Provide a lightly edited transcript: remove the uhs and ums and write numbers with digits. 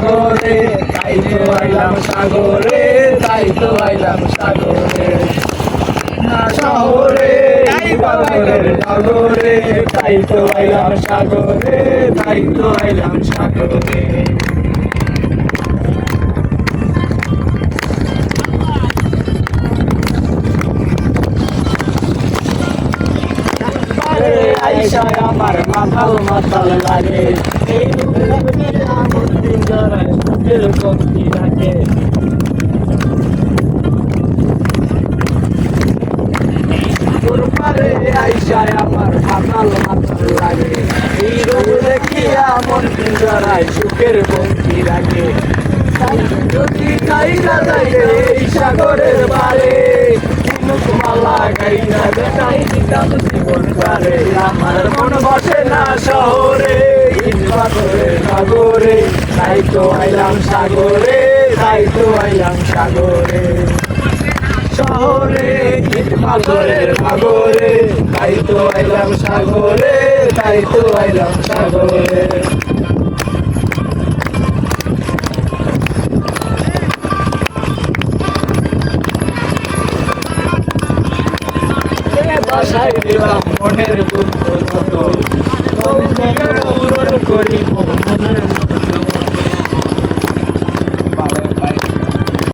সাগরে তাই তো আইলাম সাগরে তাই তো আইলাম সাগরে না শহরে পাগলের নগরে তাই তো আইলাম সাগরে তাই তো আইলাম সাগরে আইসায় আমার মাথাল মাথাল লাগে এই আমার দিন জড়ায় এরকম কি থাকে তোর পারে আইসায় আমার মাথাল মাথাল লাগে এই রোগ দেখিয়া মন দিন জড়ায় সুখের বন্দি রাখে যদি যাইরা যাইরে এই সাগরের বারে মালা গাইনা দেখাই দিতাম জীবন পারে আমার মন বসে না শহরে সাগরে সাগরে তাই তো আইলাম সাগরে তাই তো আইলাম সাগরে শহরে সাগরের সাগরে তাই তো আইলাম সাগরে তাই তো আইলাম সাগরে বাসায় দিলাম মনের